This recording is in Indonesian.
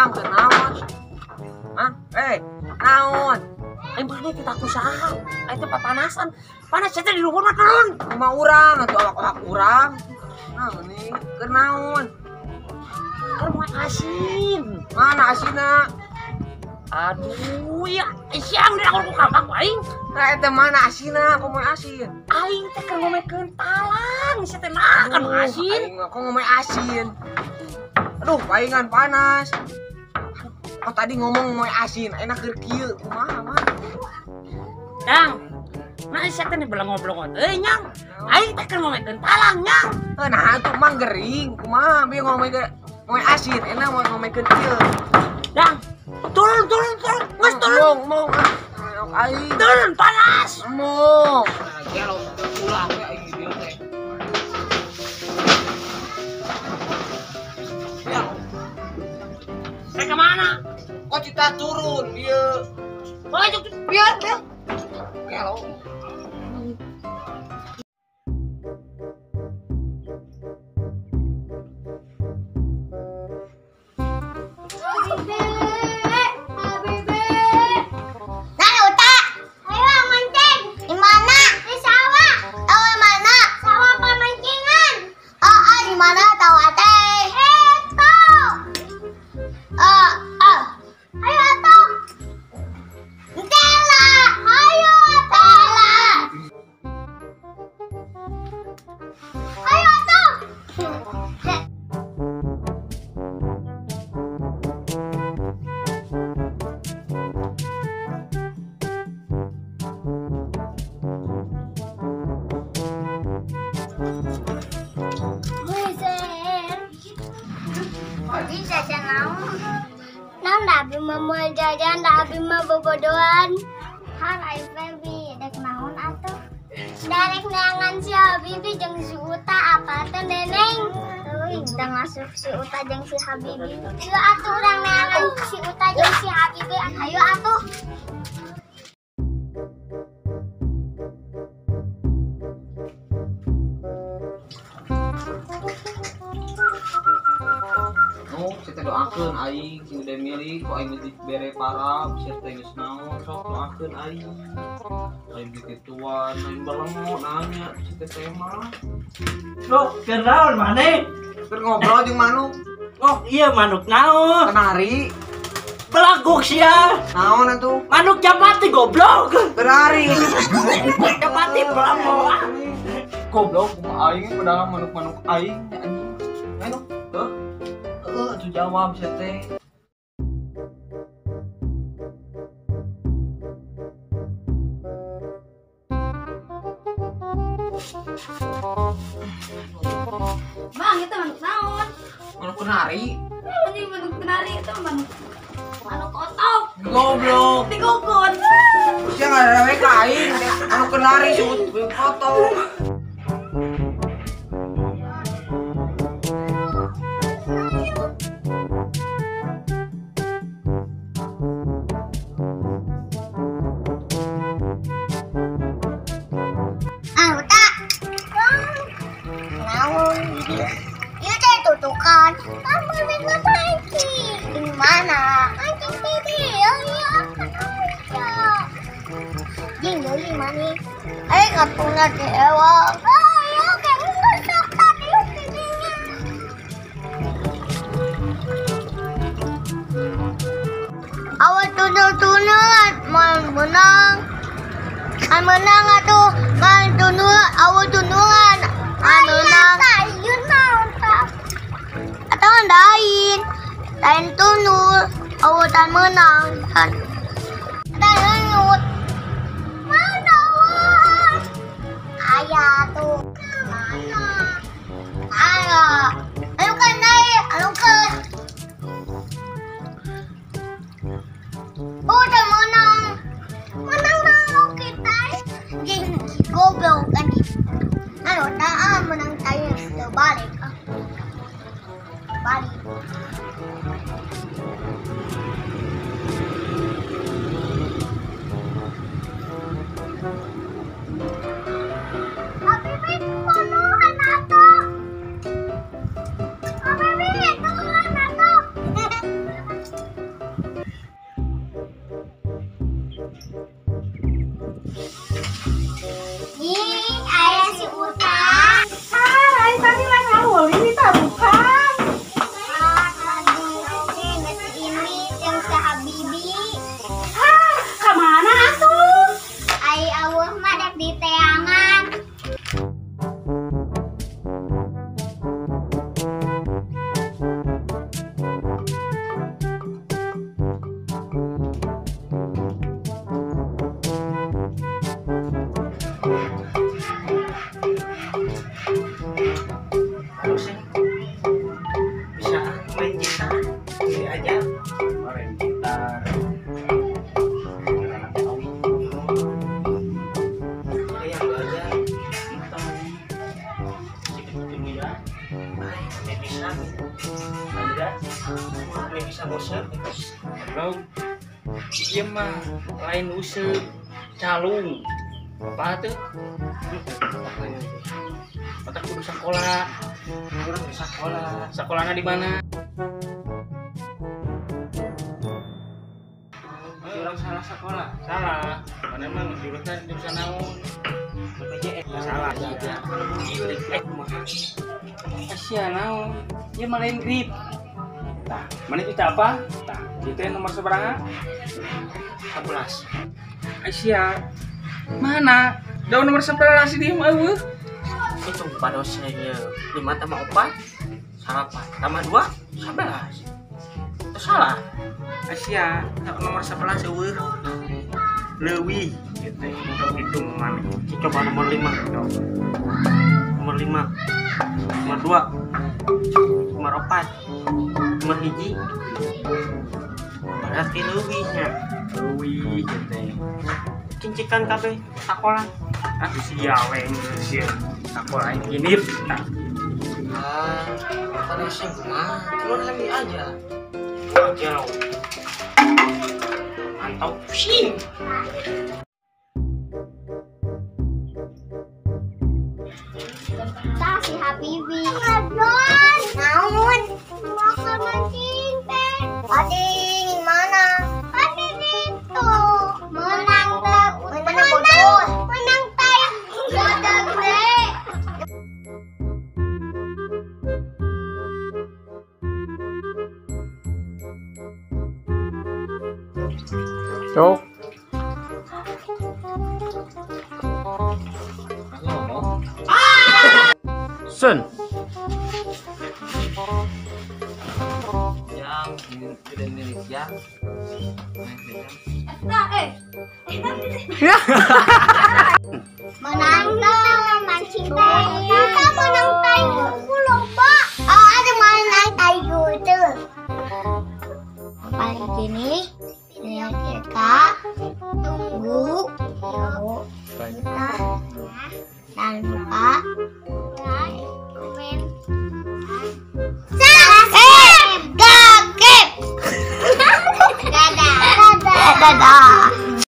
Bang, kenaon? Hah? Naon? Mana kita usaha? Itu papanasan. Panas kita di rumah turun. Rumah orang atau awak orang. Nah, ini kenaon? Mau asin. Mana asinna? Aduh ya, siang dia aku kakak aing. Nah, itu mana asinna? Aku mau asin. Aing teh keur ngomekeun talang, si teh kan asin. Aing aku ngomong asin. Aduh, paingan panas. Oh tadi ngomong mau asin, enak keur kieu. Kumaha mah? Dang. Nah, si teh belongo-belongo teh nyang. Aing teh keur ngomekeun talang nyang. Nah, atuh mang gering. Kumaha bieu ngomong mau asin, enak mau ngomekeun kieu. Dang. Turun, nges turun. Mau, aing. Turun, panas. Mau. Kalau pulang ya aing dia teh. Ya. Saya kemana? Kok kita turun dia? Oh, biar. Kalau. Bisa naon dabi mah jajan dabi mah bobodohan har aing baby dek naon atuh darek neangan si Habibi jeung si Uta apa teh neneng euy da masuk si Uta jeung si Habibi yuk atuh urang neangan si Uta jeung si Habibi ayo atuh. Kita doakeun aing si udah milih kok aing geus bere parab sia teh geus naon sok doakeun aing gituan aing balengo nanya si teh mah Loh, keur naon maneh? keur ngobrol jeung manuk. Oh, iya manuk naon? Kenari Belaguk sia. naon atuh Manuk Japati goblok. kenari Japati belango. goblok kumaha aing padahal manuk-manuk aing anjing ayo atuh jawab sia teh. Bang, itu manuk naon? Manuk kenari Anjing manuk kenari itu manuk otok. goblok Digokon. sia ngarewe ka aing manuk kenari sebut foto. Uta. Naon dia? Ieu teh tutukan. Kamu ngapain sih? Di mana? Anjing baby, ya apa aja. Jing deui mani. Katuna dewa. Ayo kamu masak tadi giginya. Awas tunut-tunut, menang. Menang atuh, tunut, awal tunungan. Menang. Atau lain tunut, awal tan menang. Tan tunut. Mana awal? Ayah tuh. Mana? Ayah. Ayo kan naik, ayo kan. Udah menang. Menang kita. Jing goblok kan. Ayo dah menang tayo balik. Balik. Habibi tuluhan ato. Habibi tuluhan ato. di teangan. Harusnya bisa main gitar. Ini aja. Main gitar. Yang belajar gitar. Sedikit-sedikit ya. Baik, bisa. Ada. Bisa musik. Belum. Iya mah lain usuk calung. Apa tuh? Otak kudu sekolah. Orang bisa sekolah. Sekolahnya di mana? Orang salah sekolah. Salah. Mana emang jurusan naon? BPJS. Salah aja. Asia naon? Dia malain grip. Tah, mana kita apa? Tah, itu yang nomor seberapa? 11. Asia. Mana? Daun nomor 11 dia mah eueuh. Itu pada usianya 5 tambah 4 salapan tambah 2 11. Itu salah. Asia, nomor 11 eueuh. Leuwih gitu. Hitung mana? Coba nomor 5. Nomor 5. Nomor 2. Nomor 4. Nomor 1. Berarti leuwihnya. Leuwih gitu. Cincikan kabeh sekolah. Ah, sia weng sia. Sekolah ini. Nah, Pada SMA turun lagi aja. Jauh. Mantap pusing. Kita si Habibi. Adon. Naon? Makan mancing teh. Ading mana? Ading itu. Menang teh. Menang bodoh. Menang teh. Bodoh gede. Cok. ngomong. Sun. Yang di Indonesia. Menang teh. Mancing teh. Kita menang teh. Aku lupa. Oh, ada menang teh gitu. Paling gini. Ya kita tunggu. Yuk. Kita